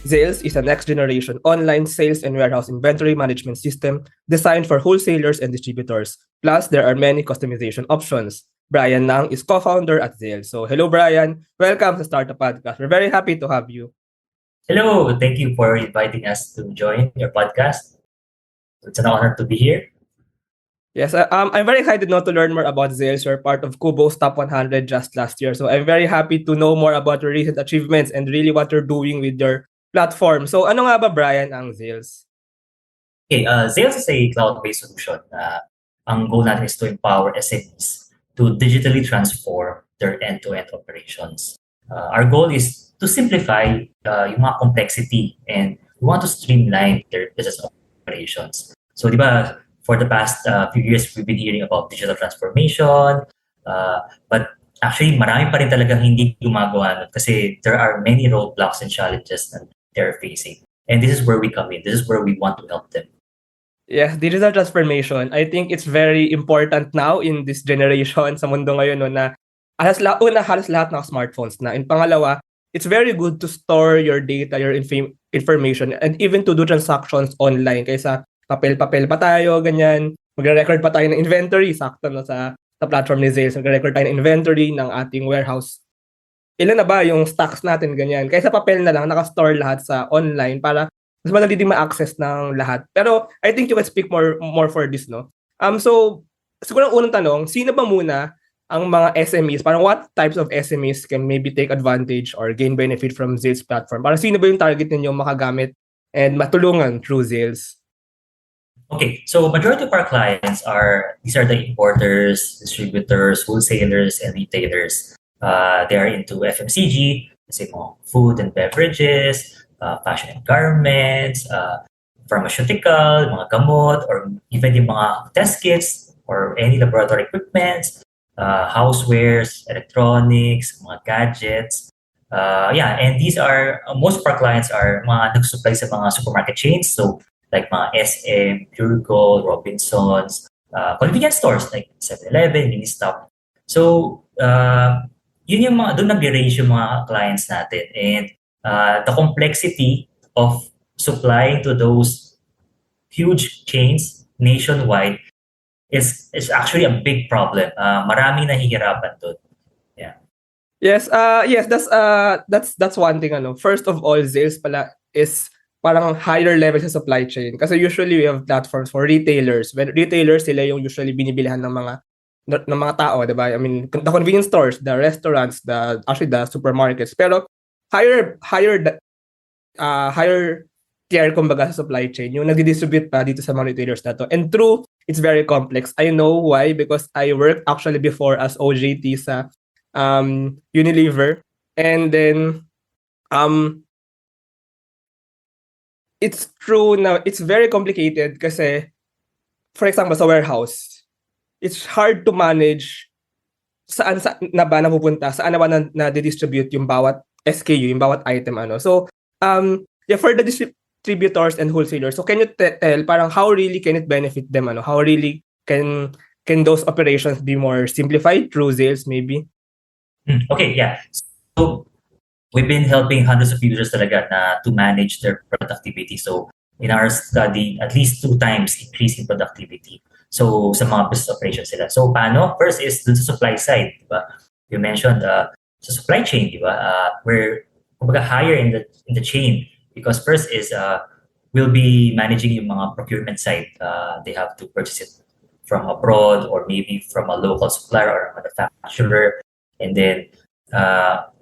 Zayls is a next-generation online sales and warehouse inventory management system designed for wholesalers and distributors. Plus, there are many customization options. Brian Nang is co-founder at Zayls. So, hello Brian. Welcome to Startup Podcast. We're very happy to have you. Hello, thank you for inviting us to join your podcast. It's an honor to be here. Yes, I'm very excited now to learn more about Zayls. You're part of Kubo's Top 100 just last year. So, I'm very happy to know more about your recent achievements and really what you're doing with your platform. So, ano nga ba Brian ang Zayls? Okay, Zayls is a cloud-based solution. Ang goal natin is to empower SMEs to digitally transform their end-to-end operations. Our goal is to simplify yung mga complexity, and we want to streamline their business operations. So, di ba, for the past few years, we've been hearing about digital transformation, but actually, marami pa rin talagang hindi gumagawa nun kasi there are many roadblocks and challenges that they're facing. And this is where we come in. This is where we want to help them. Yes, digital transformation. I think it's very important now in this generation sa mundo ngayon no, na halos lahat ng smartphones na. And pangalawa, it's very good to store your data, your information, and even to do transactions online kaysa papel-papel pa tayo, ganyan. Magre-record pa tayo ng inventory, sakto no, sa platform ni Zayls. Magre-record tayo ng inventory ng ating warehouse. Ilan na ba yung stocks natin, ganyan. Kaysa papel na lang, nakastore lahat sa online para mas madali din ma-access ng lahat. Pero I think you can speak more for this, no? So, siguro ang unang tanong, sino ba muna ang mga SMEs? Parang what types of SMEs can maybe take advantage or gain benefit from Zayls platform? Parang sino ba yung target ninyo makagamit and matulungan through Zayls? Okay, so majority of our clients these are the importers, distributors, wholesalers, and retailers. They are into FMCG, say food and beverages, fashion and garments, pharmaceutical, mga gamot, or even yung mga test kits or any laboratory equipments, housewares, electronics, mga gadgets. And these are, most of our clients are mga nag-supply sa mga supermarket chains. So, like mga SM, Pure Gold, Robinsons, convenience stores like 7-Eleven, Ministop. So, yun yung mga, doon nag-range yung mga clients natin. And the complexity of supplying to those huge chains nationwide is actually a big problem. Maraming nahihirapan doon. Yeah. Yes, that's one thing ano. First of all, Zayls pala is parang higher level sa supply chain kasi usually we have platforms for retailers. When retailers sila yung usually binibilihan ng mga tao, 'di ba? I mean, the convenience stores, the restaurants, the supermarkets. Pero higher tier kumbaga sa supply chain yung nagdi-distribute pa dito sa mga retailers na to. And true, it's very complex. I know why because I worked actually before as OJT sa Unilever, and then it's true na it's very complicated kasi for example sa warehouse, it's hard to manage saan na ba napupunta, saan na ba na distribute yung bawat SKU, yung bawat item ano. So for the distributors and wholesalers, so can you tell parang how really can it benefit them ano? How really can those operations be more simplified through Zayls maybe? Okay, yeah. So we've been helping hundreds of users talaga to manage their productivity. So in our study, at least 2 times increase in productivity. So sa mga business operations sila. So paano? First is dun sa supply side, di ba? You mentioned sa supply chain, di ba? We're kumbaga higher in the chain because first is we'll be managing yung mga procurement side. They have to purchase it from abroad or maybe from a local supplier or a manufacturer, and then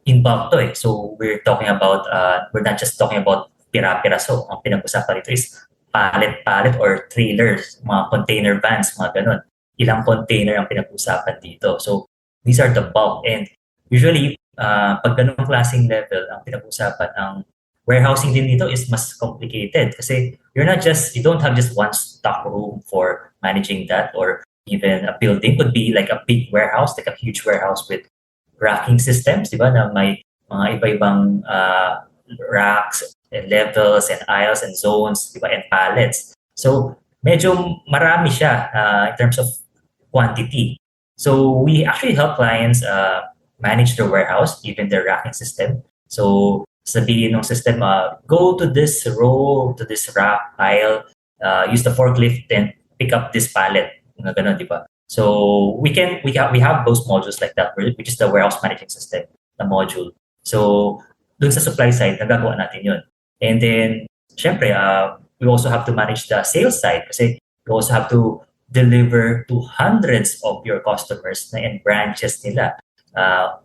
in bulk to eh. So we're talking about, we're not just talking about pira-piraso. Ang pinag-usapan dito is pallet or trailers, mga container vans, mga ganun. Ilang container ang pinag-usapan dito. So these are the bulk. And usually, pag ganung klaseng level ang pinag-usapan, ang warehousing din dito is mas complicated kasi you don't have just one stock room for managing that, or even a building could be like a big warehouse, like a huge warehouse with racking systems, di ba, na may mga iba-ibang racks and levels and aisles and zones, di ba, and pallets. So, medyo marami siya in terms of quantity. So, we actually help clients manage their warehouse, even their racking system. So, sabihin ng system, go to this row, to this rack aisle, use the forklift and pick up this pallet. Mga ganun, di ba? So we have those modules like that, which is the warehouse management system, the module. So dun sa supply side, nagagawa natin yun. And then, syempre, we also have to manage the sales side kasi we also have to deliver to hundreds of your customers na and branches nila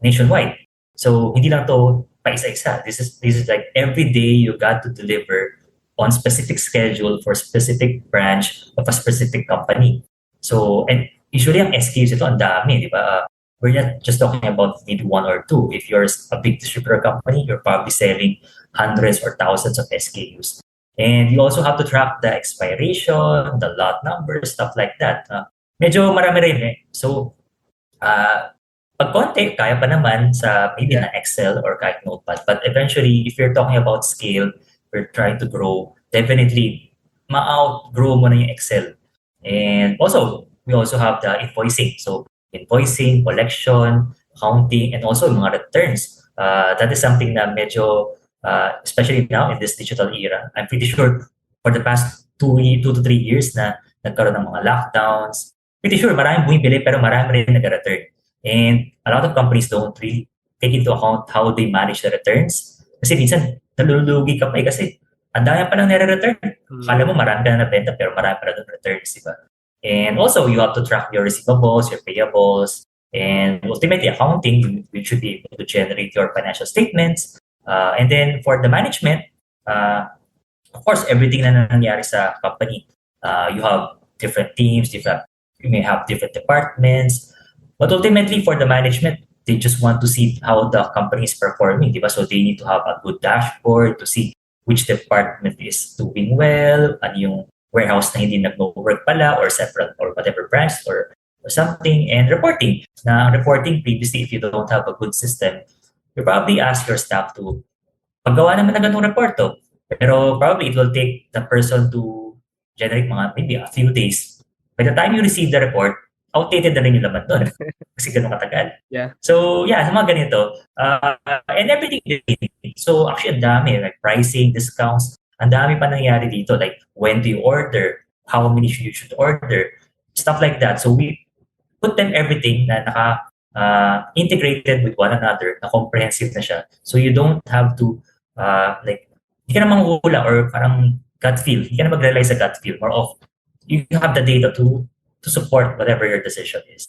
nationwide. So hindi lang to pa isa-isa. This is like every day you got to deliver on specific schedule for specific branch of a specific company. So and usually ang SKUs ito ang dami, di ba? We're not just talking about maybe one or two. If you're a big distributor company, you're probably selling hundreds or thousands of SKUs. And you also have to track the expiration, the lot numbers, stuff like that. Medyo marami rin eh. So, pag konti, kaya pa naman sa maybe na Excel or kahit Notepad. But eventually, if you're talking about scale, we're trying to grow, definitely, ma-outgrow mo na yung Excel. And also, we also have the invoicing. So, invoicing, collection, accounting, and also mga returns. That is something na medyo, especially now in this digital era, I'm pretty sure for the past 2 to 3 years na nagkaroon ng mga lockdowns, pretty sure maraming bumibili pero marami rin nag-return. And a lot of companies don't really take into account how they manage the returns. Kasi minsan, nalulugi ka pa kasi ang dami pa lang nire-return. Akala mo marami ka na nabenta pero marami pa lang returns, di ba? And also, you have to track your receivables, your payables, and ultimately accounting, you should be able to generate your financial statements. And then for the management, of course, everything na nangyari sa company, you have different teams, you may have different departments. But ultimately, for the management, they just want to see how the company is performing, diba? So they need to have a good dashboard to see which department is doing well, ano yung warehouse na hindi nag-work pala, or separate, or whatever branch, or something, and reporting. Na reporting, previously, if you don't have a good system, you probably ask your staff to paggawa naman ng ganung report to. Pero probably it will take the person to generate mga maybe a few days. By the time you receive the report, outdated na rin yung laman doon. Kasi ganun katagal. Yeah. So, yeah, sa mga ganito. And everything. So, actually, ang dami. Like pricing, discounts. Ang dami pa nangyari dito. Like, when do you order? How many you should order? Stuff like that. So, we put them everything na integrated with one another, na comprehensive na siya. So, you don't have to, like, hindi ka na manghula or parang gut feel. Hindi ka na mag-rely sa gut feel. More of, you have the data to support whatever your decision is.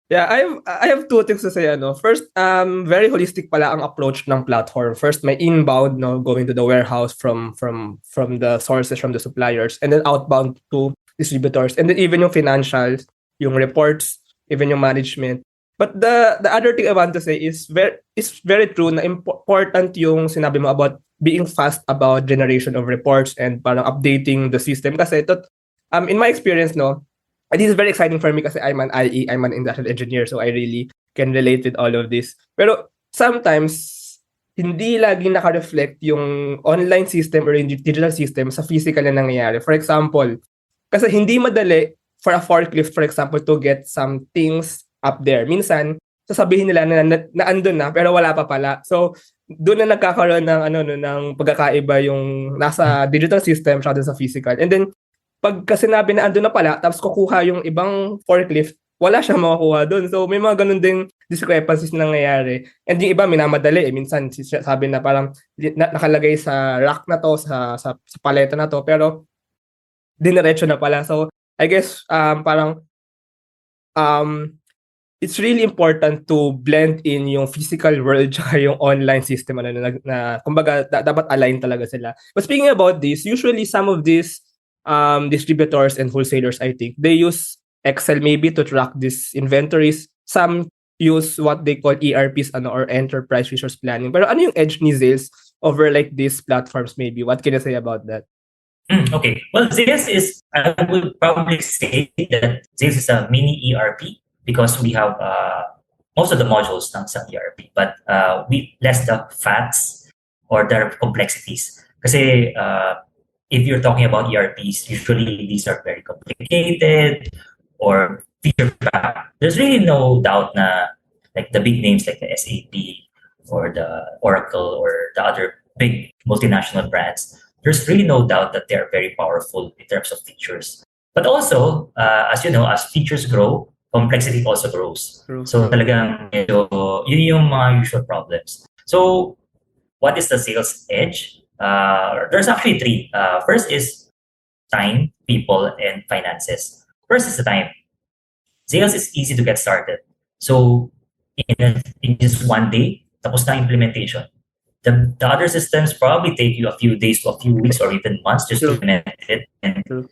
Yeah, I have two things to say. First, very holistic pala ang approach ng platform. First, may inbound, going to the warehouse from the sources, from the suppliers, and then outbound to distributors, and then even yung financials, yung reports, even yung management. But the other thing I want to say is very true na important yung sinabi mo about being fast about generation of reports and parang updating the system. Kasi ito, in my experience, this is very exciting for me kasi I'm an IE, I'm an industrial engineer, so I really can relate with all of this. Pero sometimes, hindi lagi naka-reflect yung online system or yung digital system sa physical na nangyayari. For example, kasi hindi madali for a forklift, for example, to get some things up there. Minsan, sasabihin nila na andun na, pero wala pa pala. So, doon na nagkakaroon ng pagkakaiba yung nasa digital system siya sa physical. And then, pagka sinabi na andun na pala, tapos kukuha yung ibang forklift, wala siya makukuha doon. So, may mga ganun ding discrepancies na nangyayari. And yung iba, minamadali. Minsan, sabi na parang nakalagay sa rack na to, sa paleta na to, pero diniretso na pala. So, I guess, it's really important to blend in yung physical world tsaka yung online system na kumbaga, dapat align talaga sila. But speaking about this, usually some of these distributors and wholesalers, I think, they use Excel maybe to track these inventories. Some use what they call ERPs or enterprise resource planning. Pero ano yung edge ni Zayls over like these platforms maybe? What can you say about that? Okay. Well, Zayls is, I would probably say that Zayls is a mini ERP because we have most of the modules ng isang ERP, but we less the fats or the complexities. Kasi if you're talking about ERPs, usually these are very complicated or feature packed. There's really no doubt na like the big names like the SAP or the Oracle or the other big multinational brands, there's really no doubt that they're very powerful in terms of features. But also, as you know, as features grow, complexity also grows. True. So talagang medyo, yun yung mga usual problems. So what is the sales edge? There's actually three. First is time, people, and finances. First is the time. Sales is easy to get started. So in just one day, tapos na implementation. The other systems probably take you a few days to a few weeks or even months just to True. implement it. And True.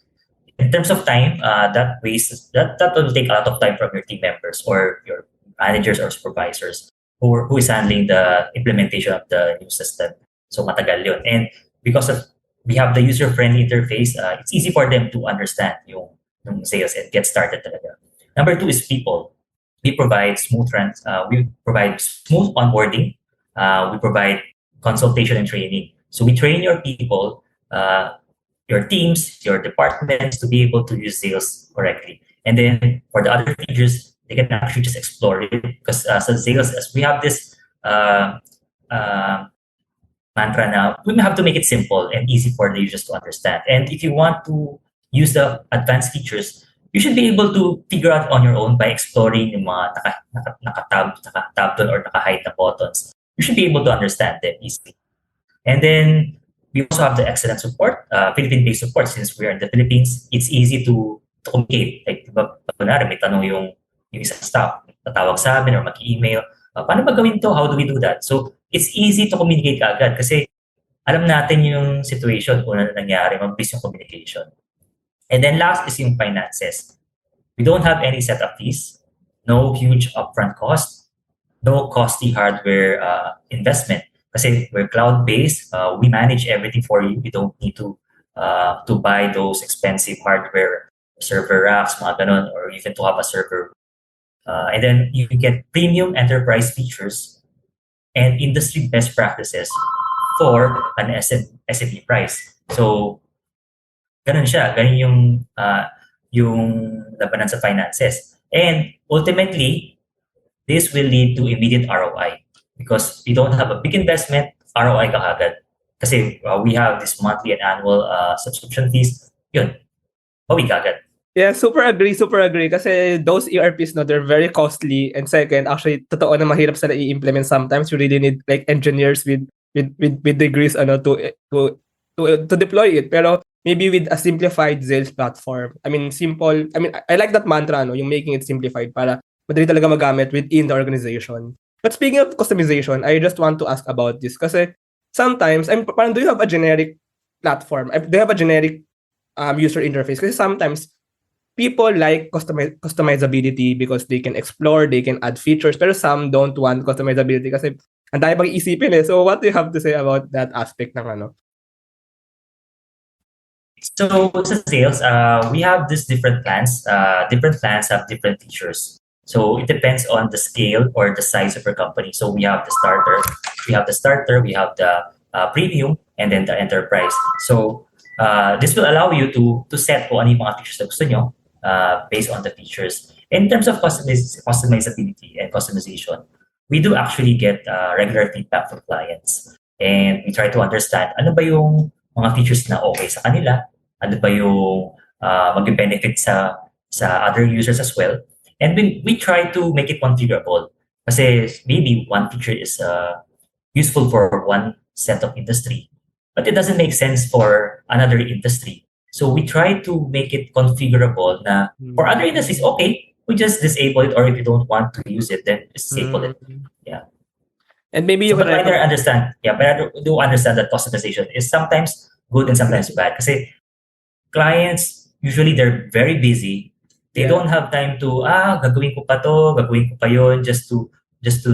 in terms of time, that will take a lot of time from your team members or your managers or supervisors who is handling the implementation of the new system. So matagal yun. And because of we have the user-friendly interface, it's easy for them to understand yung sales and get started talaga. Number two is people. We provide we provide smooth onboarding. We provide consultation and training. So we train your people, your teams, your departments to be able to use sales correctly. And then for the other features, they can actually just explore it because so sales, as we have this mantra now, we have to make it simple and easy for the users to understand. And if you want to use the advanced features, you should be able to figure out on your own by exploring yung mga naka-tab doon or naka-hide na buttons. You should be able to understand them easily. And then we also have the excellent support, Philippine-based support. Since we're in the Philippines, it's easy to communicate. Like, diba, kunwari, may tanong yung isang staff, tatawag sa amin or mag-email, paano ba gawin to? How do we do that? So it's easy to communicate agad kasi alam natin yung situation kung ano nangyari, mabilis yung communication. And then last is yung finances. We don't have any setup fees, no huge upfront cost, no costly hardware investment. Kasi we're cloud-based, we manage everything for you. You don't need to buy those expensive hardware, server racks, mga ganun, or even to have a server. And then you get premium enterprise features and industry best practices for an SME price. So, ganun siya. Ganun yung labanan sa finances. And ultimately, this will lead to immediate ROI because we don't have a big investment, ROI ka agad. Kasi we have this monthly and annual subscription fees. Yun, bawi ka agad. Yeah, super agree. Kasi those ERPs, no, they're very costly. And second, actually, totoo na mahirap sila i-implement sometimes. You really need like engineers with degrees to deploy it. Pero maybe with a simplified Zayls platform. I mean, simple. I mean, I like that mantra, no, yung making it simplified para madali talaga magamit within the organization. But speaking of customization, I just want to ask about this kasi sometimes, parang do you have a generic platform? Do you have a generic user interface? Kasi sometimes people like customizability because they can explore, they can add features, pero some don't want customizability kasi ang dami pang isipin eh. So what do you have to say about that aspect ng ano? So sa sales, we have these different plans. Different plans have different features. So it depends on the scale or the size of your company. So we have the starter, we have the premium, and then the enterprise. So this will allow you to set kung ano yung mga features na gusto nyo based on the features. In terms of customizability and customization, we do actually get regular feedback from clients. And we try to understand ano ba yung mga features na okay sa kanila, ano ba yung mag-benefit sa other users as well. And we try to make it configurable. Kasi maybe one feature is useful for one set of industry, but it doesn't make sense for another industry. So we try to make it configurable na for other industries, okay, we just disable it, or if you don't want to use it, then disable it. Yeah. And maybe you but I understand. Yeah, but I do understand that customization is sometimes good and sometimes bad. Kasi clients, usually they're very busy. They don't have time to, gagawin ko pa to, gagawin ko pa yun, just to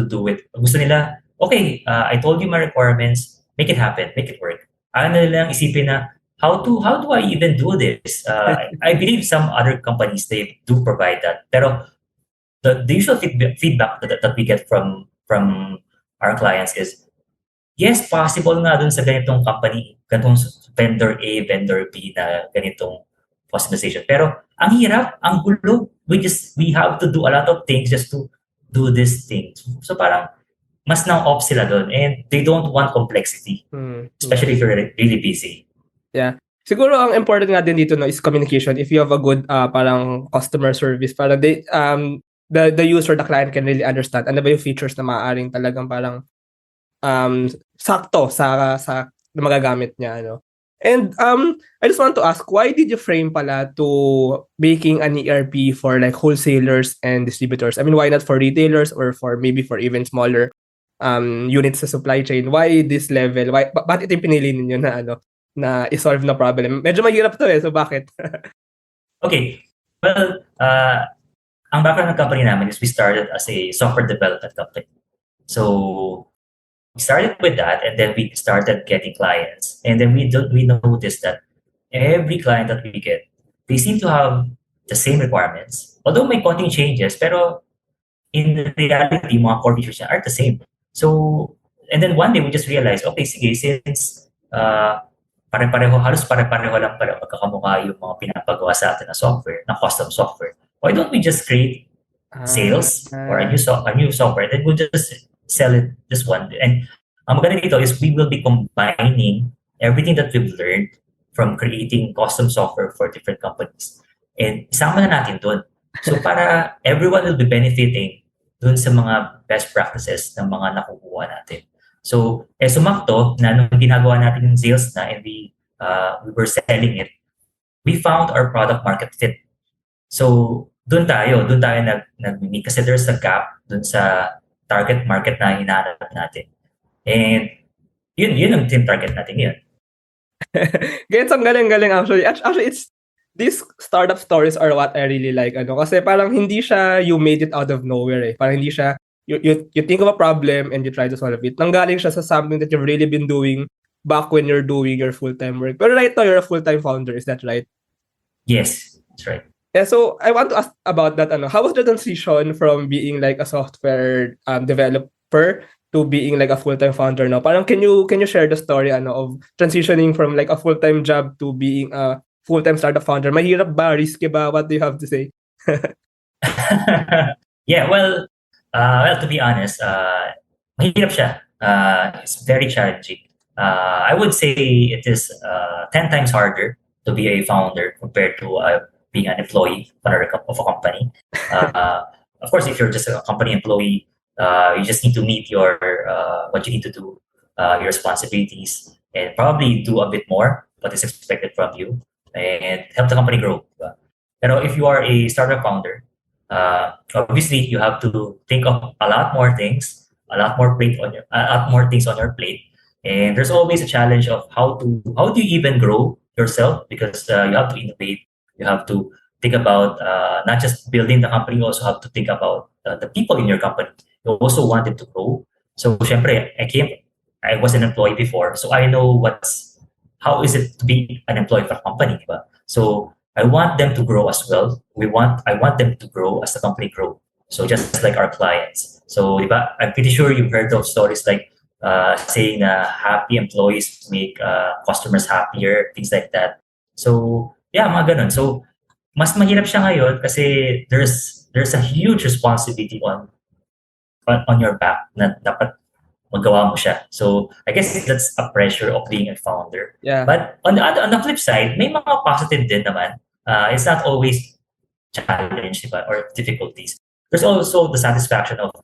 do it. Gusto nila, okay, I told you my requirements, make it happen, make it work. Ayaw na nilang isipin na, how do I even do this? I believe some other companies, they do provide that. Pero the usual feedback that we get from our clients is, yes, possible nga dun sa ganitong company, ganitong vendor A, vendor B na ganitong customization. Pero ang hirap, ang gulo. We have to do a lot of things just to do this thing. So parang mas na-off sila doon and they don't want complexity, especially if you're really busy. Yeah. Siguro ang important nga din dito no is communication. If you have a good parang customer service, parang the user, the client can really understand ano ba yung features na maaaring talagang parang sakto sa na magagamit niya ano. And I just want to ask, why did you frame pala to making an ERP for like wholesalers and distributors? I mean, why not for retailers or for maybe for even smaller units sa supply chain? Why this level? Why bakit ito yung pinili ninyo na ano na i-solve na problem? Medyo mahirap to so bakit? Okay. Well, ang background ng company namin is we started as a software development company. So we started with that, and then we started getting clients, and then we noticed that every client that we get, they seem to have the same requirements. Although may konting changes, pero in reality, mga core features are the same. So, and then one day we just realized, okay, sige, since halos pare-pareho lang pala magkakamukha yung mga pinapagawa sa atin na software, na custom software, why don't we just create sales or a new software, then we'll just sell it this one. And ang maganda dito is we will be combining everything that we've learned from creating custom software for different companies. And isama na natin doon. So para everyone will be benefiting doon sa mga best practices ng mga nakukuha natin. So, sumakto na nung ginagawa natin yung Zayls na and we were selling it, we found our product market fit. So, doon tayo nag-meet kasi there's a gap doon sa target market na hinahanap natin. And yun ang team target natin yun. Gets, ang galing actually. Actually, it's these startup stories are what I really like. Kasi parang hindi siya you made it out of nowhere. Parang hindi siya you think of a problem and you try to solve it. Nanggaling siya sa something that you've really been doing back when you're doing your full-time work. Pero right now, you're a full-time founder. Is that right? Yes, that's right. Yeah, so I want to ask about that. How was the transition from being like a software developer to being like a full-time founder now? Parang can you share the story of transitioning from like a full-time job to being a full-time startup founder? Mahirap ba? Risky ba? What do you have to say? Yeah, well, to be honest, mahirap siya. It's very challenging. I would say it is 10 times harder to be a founder compared to being an employee of a company. Of course, if you're just a company employee, you just need to meet your what you need to do, your responsibilities, and probably do a bit more what is expected from you, and help the company grow. Pero if you are a startup founder, obviously you have to think of a lot more things, a lot more things on your plate, and there's always a challenge of how do you even grow yourself, because you have to innovate, you have to think about not just building the company, you also have to think about the people in your company. You also want it to grow. So, syempre, I was an employee before, so I know how is it to be an employee for a company, diba? So I want them to grow as well. I want them to grow as the company grow. So just like our clients. So diba, I'm pretty sure you've heard of stories like saying happy employees make customers happier, things like that. So yeah, mga ganun. So mas mahirap siya ngayon kasi there's a huge responsibility on your back na dapat magawa mo siya. So I guess that's a pressure of being a founder. Yeah. But on the flip side, may mga positive din naman. It's not always challenge, diba, or difficulties. There's also the satisfaction of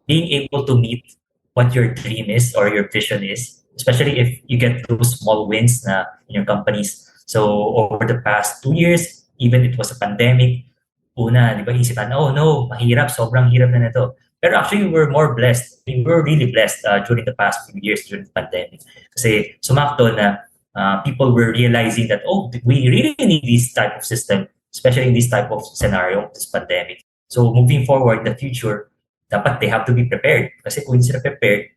being able to meet what your dream is or your vision is, especially if you get those small wins in your companies. So over the past 2 years, even it was a pandemic, una, di ba, isipan, oh no, mahirap, sobrang hirap na nito. Pero actually, we were more blessed. We were really blessed during the past few years during the pandemic. Kasi sumakto na people were realizing that, oh, we really need this type of system, especially in this type of scenario, this pandemic. So moving forward in the future, dapat they have to be prepared. Kasi kung hindi sila prepared,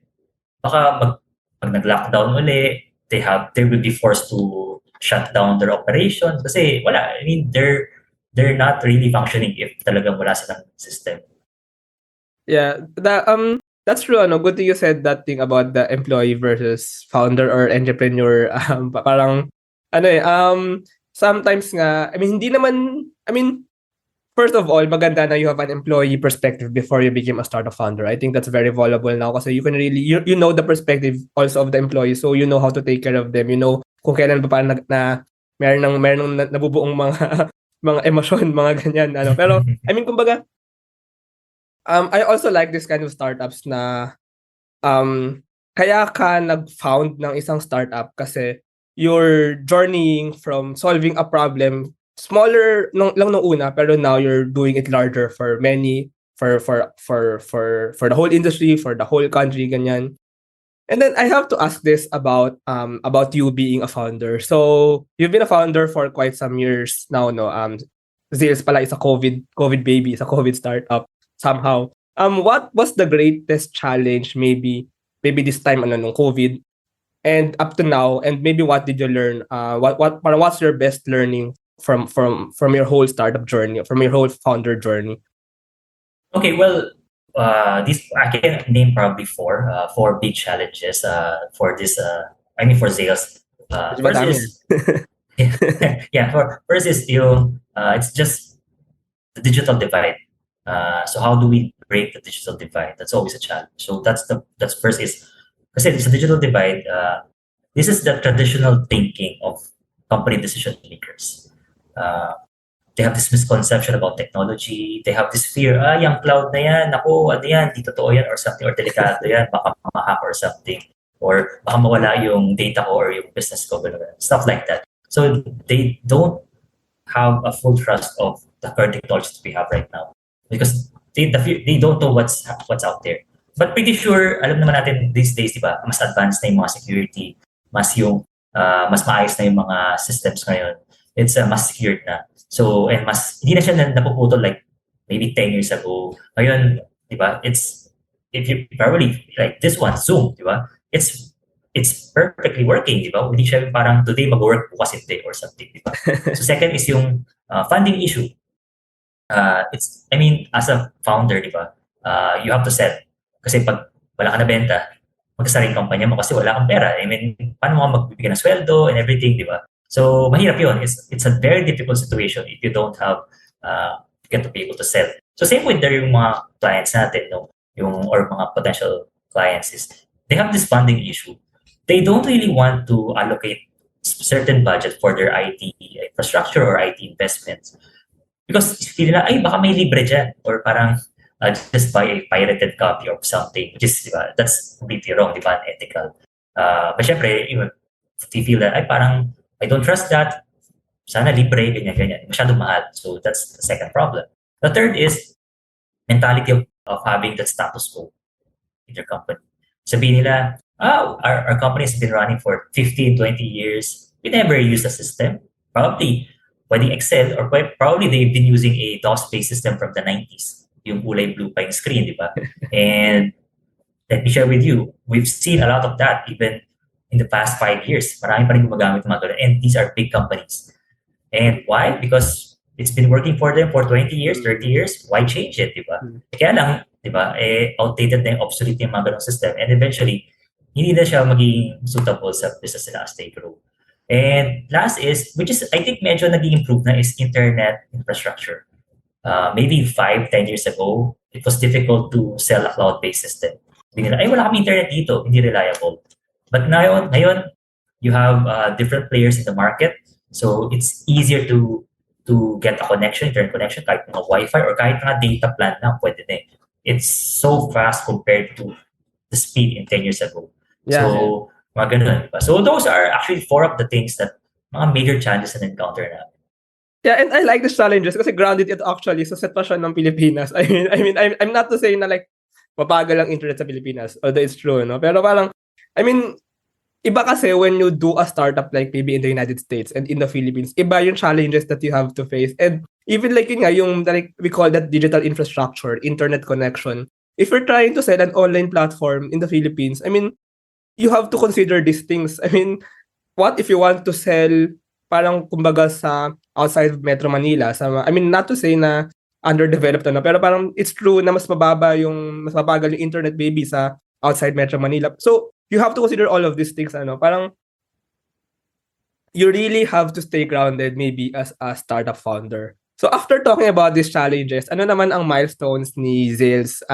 baka pag nag-lockdown uli, they will be forced to shut down their operations. Kasi wala, I mean, they're not really functioning if talagang wala silang system. Yeah, that's true. Good thing you said that thing about the employee versus founder or entrepreneur. Parang sometimes nga, I mean, hindi naman, I mean, first of all, maganda na you have an employee perspective before you became a startup founder. I think that's very valuable now kasi you can really, you know the perspective also of the employee. So you know how to take care of them. You know kung kailan ba parang meron ng nabubuong mga mga emosyon, mga ganyan. Ano. Pero, I mean, kumbaga, I also like this kind of startups na kaya ka nag-found ng isang startup kasi you're journeying from solving a problem smaller lang nung una pero now you're doing it larger for many for the whole industry, for the whole country ganyan. And then I have to ask this about you being a founder. So you've been a founder for quite some years now, no? Zayls pala is a COVID baby, is a COVID startup somehow. What was the greatest challenge maybe this time nung COVID and up to now, and maybe what did you learn? What's your best learning from your whole startup journey, from your whole founder journey? Okay, well, this I can name probably four big challenges for this. I mean, for Zayls. Medyo First madami. is yeah. First is it's just the digital divide. So how do we break the digital divide? That's always a challenge. So that's first is because it's a digital divide. This is the traditional thinking of company decision makers. They have this misconception about technology. They have this fear, yung cloud na yan, naku, ano yan, di totoo yan or something, or delikado yan, baka ma-hack or something, or baka mawala yung data ko or yung business ko, stuff like that. So they don't have a full trust of the current technology that we have right now because they don't know what's out there. But pretty sure, alam naman natin these days, di ba, mas advanced na yung mga security, mas maayos na yung mga systems ngayon. It's mas secured na. So, and hindi na siya napuputol like maybe 10 years ago. Ngayon, di ba, if you probably like this one, Zoom, di ba, it's perfectly working, di ba? Hindi siya parang today mag-work, bukas hindi or something, di ba? So, second is yung funding issue. I mean, as a founder, di ba, you have to set. Kasi pag wala ka na benta, magkasaring kampanya mo kasi wala kang pera. I mean, paano mo magbibigyan ng sweldo and everything, di ba? So, mahirap yun. It's a very difficult situation if you don't have get to be able to sell. So, same with yung mga clients natin, no? Or mga potential clients is they have this funding issue. They don't really want to allocate certain budget for their IT infrastructure or IT investments because feel nila, ay, baka may libre dyan or parang just buy a pirated copy of something, which is, diba, that's completely wrong, diba, unethical. But syempre, they feel that, ay, parang I don't trust that. Sana libre, ganyan. Masyadong mahal. So that's the second problem. The third is mentality of having that status quo in your company. Sabihin nila, our company has been running for 15, 20 years. We never use the system. Probably pwedeng Excel or probably they've been using a DOS-based system from the 90s. Yung kulay blue pa yung screen, di ba? And let me share with you, we've seen a lot of that even in the past 5 years. Marami pa rin gumagamit ng mga ganun. And these are big companies. And why? Because it's been working for them for 20 years, 30 years. Why change it, di ba? Kaya lang, di ba, outdated na yung obsolete yung mga ganung system. And eventually, hindi na siya maging suitable sa business nila as they grow. And last is, which is, I think medyo naging improve na is internet infrastructure. Maybe 5, 10 years ago, it was difficult to sell a cloud-based system. Hindi nila, ay, wala kami internet dito, hindi reliable. But ngayon you have different players in the market, so it's easier to get a connection, internet connection, kahit mga Wi-Fi or kahit mga data plan na pwede na. It's so fast compared to the speed in 10 years ago. Yeah. So, mga ganun. So those are actually 4 of the things that mga major challenges na encounter na. Yeah, and I like the challenges kasi grounded it actually sa sitwasyon ng Pilipinas. I mean, I'm not to say na like mabagal ang internet sa Pilipinas, although it's true, no? Pero parang I mean, iba kasi when you do a startup like maybe in the United States and in the Philippines, iba yung challenges that you have to face. And even like yun nga, yung like we call that digital infrastructure, internet connection. If you're trying to sell an online platform in the Philippines, I mean, you have to consider these things. I mean, what if you want to sell parang kumbaga sa outside of Metro Manila, I mean, not to say na underdeveloped na, pero parang it's true na mas mabagal yung internet baby sa outside Metro Manila. So, you have to consider all of these things, parang you really have to stay grounded maybe as a startup founder. So after talking about these challenges, ano naman ang milestones ni Zayls?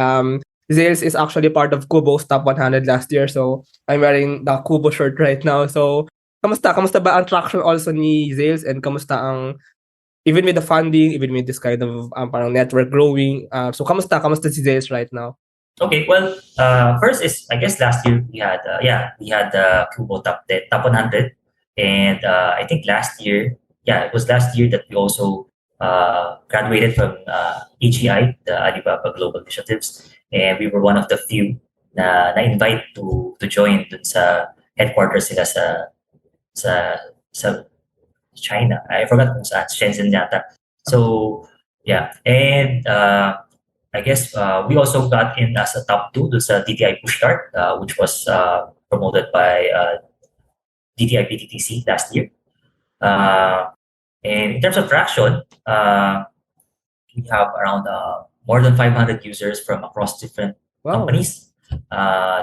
Zayls is actually part of Kubo's top 100 last year. So I'm wearing the Kubo shirt right now. So kamusta? Kamusta ba ang traction also ni Zayls, and kamusta ang even with the funding, even with this kind of parang network growing? So kamusta si Zayls right now? Okay, well, first is I guess last year we had the Kubo top 100, and I think last year, it was last year that we also graduated from AGI, the Alibaba Global Initiatives, and we were one of the few na invite to join dun sa headquarters nila sa sa China. I forgot kung saan, Shenzhen yata. So yeah, and I guess we also got in as a top 2 to sa DTI Pushstart, which was promoted by DTI PTTC last year. And in terms of traction, we have around more than 500 users from across different companies.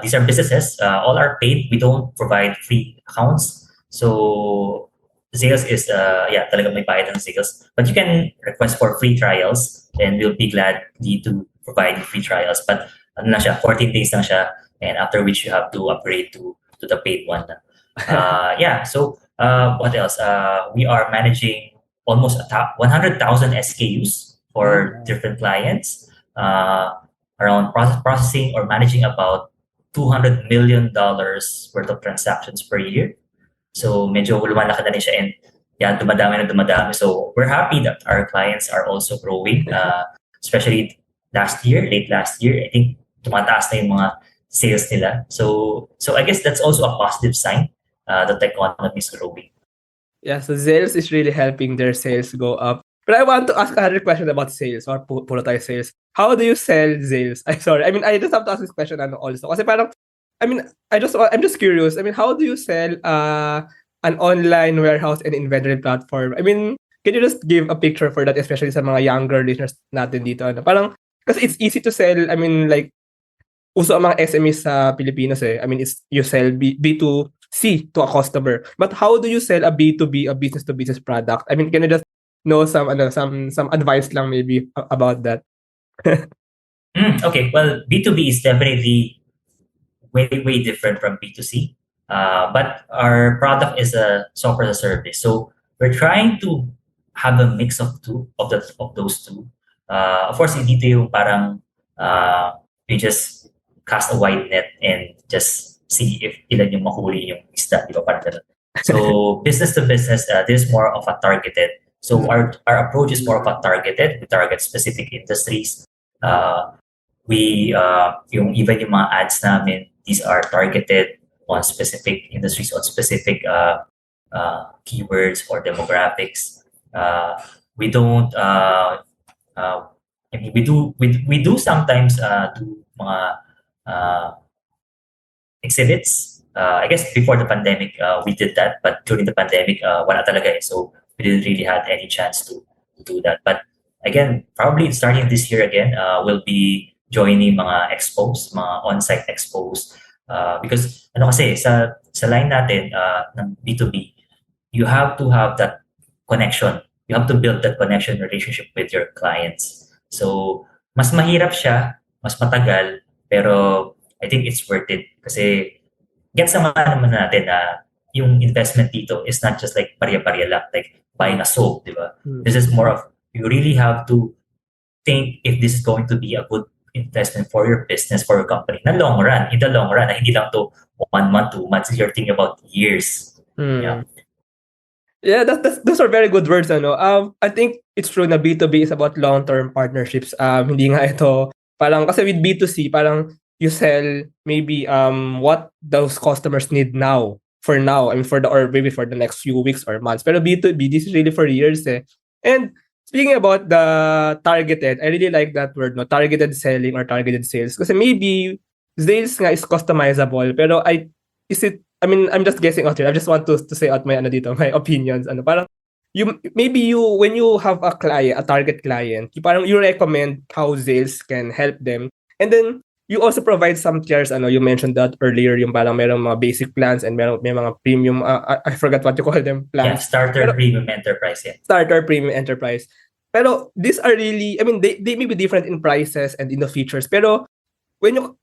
These are businesses. All are paid. We don't provide free accounts. So Zayls is talaga may bayad ng Zayls. But you can request for free trials, and we'll be glad to provide free trials. But ano lang siya, 14 days lang siya, and after which you have to upgrade to the paid one. So what else? We are managing almost 100,000 SKUs for different clients, around processing or managing about $200 million worth of transactions per year. So medyo lumalaki na rin siya, and dumadami. So we're happy that our clients are also growing, especially late last year. I think tumataas na yung mga sales nila. So I guess that's also a positive sign that the economy is growing. Yeah, so Zayls is really helping their sales go up. But I want to ask another question about sales, or puro tayo sales. How do you sell Zayls? I'm sorry. I mean, I just have to ask this question also. Kasi parang, I mean, I'm just curious. I mean, how do you sell an online warehouse and inventory platform? I mean, can you just give a picture for that, especially sa mga younger listeners natin dito? Ano? Parang, kasi it's easy to sell. I mean, like, uso ang mga SMEs sa Pilipinas eh. I mean, it's you sell B2C to a customer. But how do you sell a B2B, a business to business product? I mean, can you just know some advice lang maybe about that? Okay, well, B2B is definitely way different from B2C. But our product is a software as a service. So we're trying to have a mix of those two. Of course, hindi ito yung parang you just cast a wide net and just see if ilan yung mahuli yung isda, di ba? Parang ganun. So business to business, this is more of a targeted. So our approach is more of a targeted. We target specific industries. Even yung mga ads namin, these are targeted on specific industries, on specific keywords or demographics. We don't. I mean, we do sometimes do mga exhibits. I guess before the pandemic, we did that, but during the pandemic, wala talaga eh. So we didn't really have any chance to do that. But again, probably starting this year again, we'll be joining mga expos, mga on-site expos. Because ano kasi, sa line natin ng B2B, you have to have that connection. You have to build that connection relationship with your clients. So, mas mahirap siya, mas matagal, pero I think it's worth it. Kasi, gets naman natin na yung investment dito is not just like pariya-pariya lang, like buying a soap, di ba? This is more of, you really have to think if this is going to be a good investment for your business, for your company. In the long run, hindi lang to 1 month, 2 months, you're thinking about years. Yeah, those are very good words. I think it's true na B2B is about long-term partnerships. Hindi nga ito, parang kasi with B2C, parang you sell maybe what those customers need now, for now, I mean or maybe for the next few weeks or months. Pero B2B, this is really for years eh. And speaking about the targeted, I really like that word, no? Targeted selling or targeted sales. Kasi maybe sales nga is customizable, pero I'm just guessing out here. I just want to say out my my opinions. Parang when you have a client, a target client, you recommend how sales can help them. And then you also provide some tiers. You mentioned that earlier, yung parang merong mga basic plans and may mga premium, I forgot what you call them, plans. Yeah, starter, premium, enterprise. Yeah. Starter, premium, enterprise. Pero these are really, I mean, they may be different in prices and in the features. Pero when you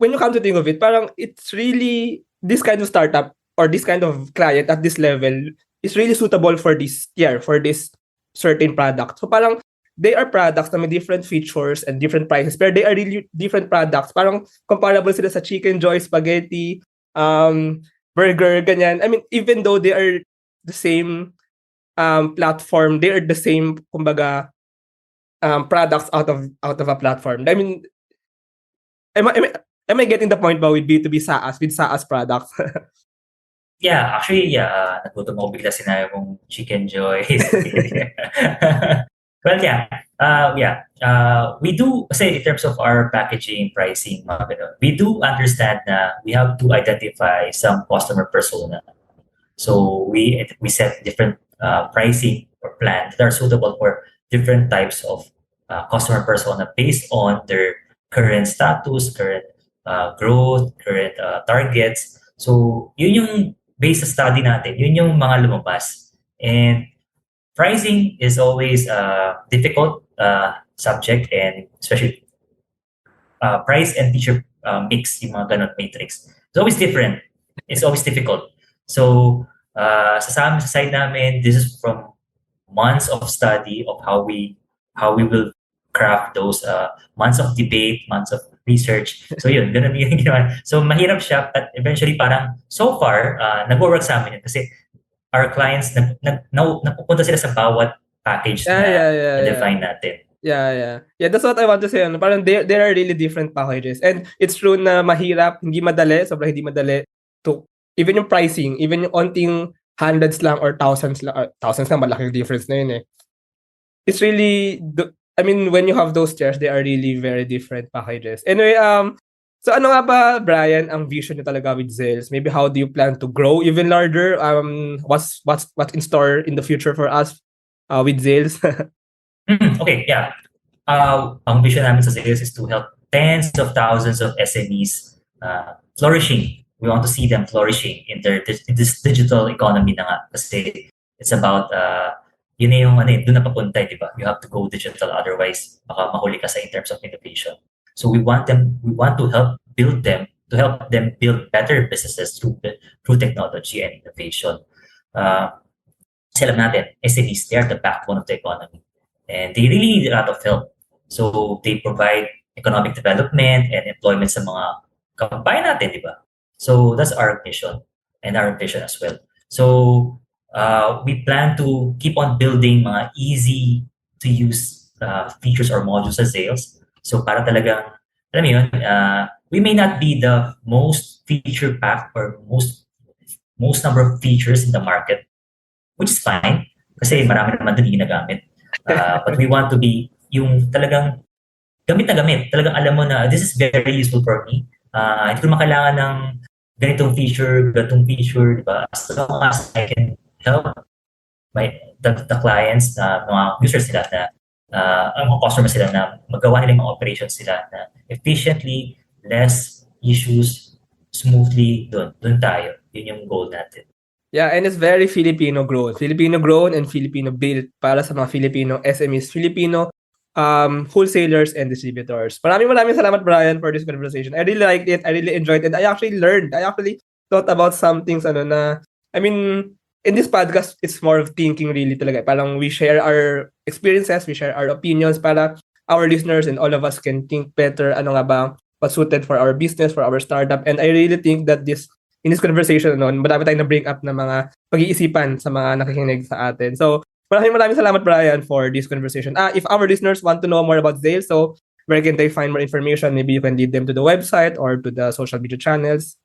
when you come to think of it, parang it's really this kind of startup or this kind of client at this level is really suitable for this tier, for this certain product. So parang they are products na may different features and different prices, pero they are really different products. Parang comparable sila sa Chicken Joy, Spaghetti, burger, ganyan. I mean, even though they are the same platform, they are the same, kumbaga, products out of a platform. I mean, am I getting the point ba with B2B SaaS, with SaaS products? Yeah, actually, yeah, nagutom ako bigla sinabi mong Chicken Joy. Well, we do, say in terms of our packaging, pricing, mga ganun, we do understand na we have to identify some customer persona. So we set different pricing or plans that are suitable for different types of customer persona based on their current status, current growth, current targets. So yun yung base sa study natin, yun yung mga lumabas. And pricing is always a difficult subject, and especially price and feature mix, yung mga ganun matrix. It's always different. It's always difficult. So sa side namin, this is from months of study of how we will craft those months of debate, months of research. So yun, ganun yung ginawa. So mahirap siya, but eventually parang so far, nag-work sa amin yun kasi our clients, napupunta sila sa bawat package na define natin. Yeah. That's what I want to say. Ano, parang there are really different packages. And it's true na mahirap, hindi madali, sobrang hindi madali to, even yung pricing, even yung onting hundreds lang or thousands lang, malaking difference na yun eh. It's really, I mean, when you have those tiers, they are really very different packages. Anyway, so ano nga ba, Brian, ang vision niyo talaga with Zayls? Maybe how do you plan to grow even larger? What's in store in the future for us with Zayls? Okay, yeah. Ang vision namin sa Zayls is to help tens of thousands of SMEs flourishing. We want to see them flourishing in this digital economy na nga. Kasi it's about, yun na yung doon na papunta, di ba? You have to go digital, otherwise baka mahuli ka sa in terms of innovation. So we want to help them build better businesses through technology and innovation. Kasi alam natin, SMEs, they are the backbone of the economy. And they really need a lot of help. So they provide economic development and employment sa mga kababayan natin, di ba? So that's our mission and our vision as well. So we plan to keep on building mga easy to use features or modules sa Zayls. So para talagang, alam mo yun, we may not be the most feature packed or most number of features in the market, which is fine kasi marami naman din ginagamit. But we want to be yung talagang gamit na gamit. Talagang alam mo na this is very useful for me. Hindi ko makailangan ng ganitong feature, di ba? As long as I can help the clients, mga users nila na mga customers sila na magawa nila yung mga operations sila na efficiently, less issues, smoothly, doon tayo. Yun yung goal natin. Yeah, and it's very Filipino grown and Filipino built para sa mga Filipino SMEs, Filipino wholesalers and distributors. Maraming salamat, Brian, for this conversation. I really liked it. I really enjoyed it. I actually learned. I actually thought about some things na, I mean, in this podcast, it's more of thinking really talaga. Parang we share our experiences, we share our opinions para our listeners and all of us can think better ano nga ba what's suited for our business, for our startup. And I really think that in this conversation, marami tayong na-bring up na mga pag-iisipan sa mga nakikinig sa atin. So, maraming salamat, Brian, for this conversation. If our listeners want to know more about Zayls, so where can they find more information? Maybe you can lead them to the website or to the social media channels.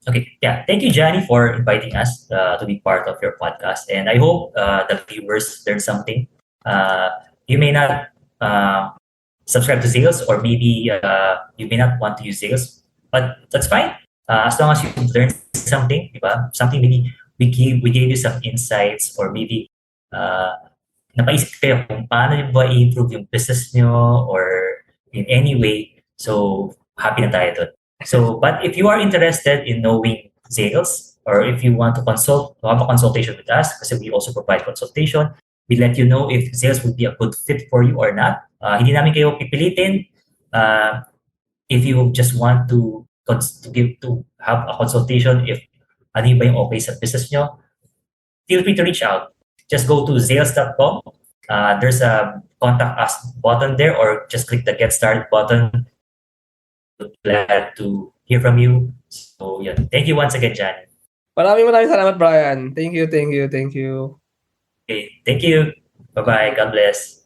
Okay, yeah. Thank you, Johnny, for inviting us to be part of your podcast. And I hope the viewers learned something. You may not subscribe to Zayls, or maybe you may not want to use Zayls, but that's fine. As long as you learned something, diba? Something maybe we gave you some insights, or maybe napaisip kayo kung paano nyo ba i-improve yung business nyo or in any way. So, happy na tayo doon. So, but if you are interested in knowing Zayls, or if you want to have a consultation with us, kasi we also provide consultation, We let you know if Zayls would be a good fit for you or not. Hindi namin kayo pipilitin. If you just want to have a consultation, if ano ba yung okay sa business nyo, feel free to reach out. Just go to Zayls.com. There's a contact us button there, or just click the get started button. Glad to hear from you. So yeah, thank you once again, Jan. Maraming salamat, Brian. Thank you. Okay, thank you. Bye-bye. God bless.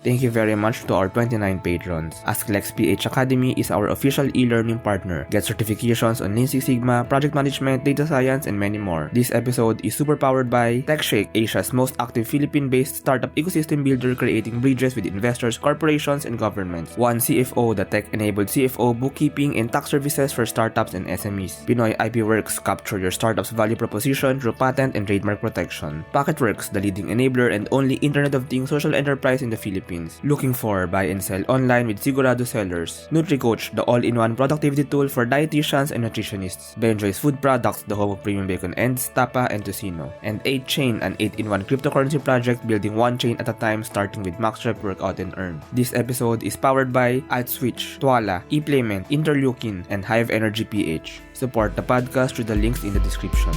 Thank you very much to our 29 patrons. AskLexPH Academy is our official e-learning partner. Get certifications on Lean Six Sigma, project management, data science, and many more. This episode is super powered by TechShake, Asia's most active Philippine-based startup ecosystem builder creating bridges with investors, corporations, and governments. One CFO, the tech-enabled CFO, bookkeeping, and tax services for startups and SMEs. Pinoy IP Works, capture your startup's value proposition through patent and trademark protection. Packetworks, the leading enabler and only Internet of Things social enterprise in the Philippines. Looking for buy and sell online with Sigurado sellers. NutriCoach, the all-in-one productivity tool for dietitians and nutritionists. Benjoy's Food Products, the home of premium bacon ends, tapa, and tocino. And 8chain, an 8-in-1 cryptocurrency project building one chain at a time starting with MaxRep, Workout, and Earn. This episode is powered by AdSwitch, Twala, ePlayment, Interleukin, and Hive Energy PH. Support the podcast through the links in the description.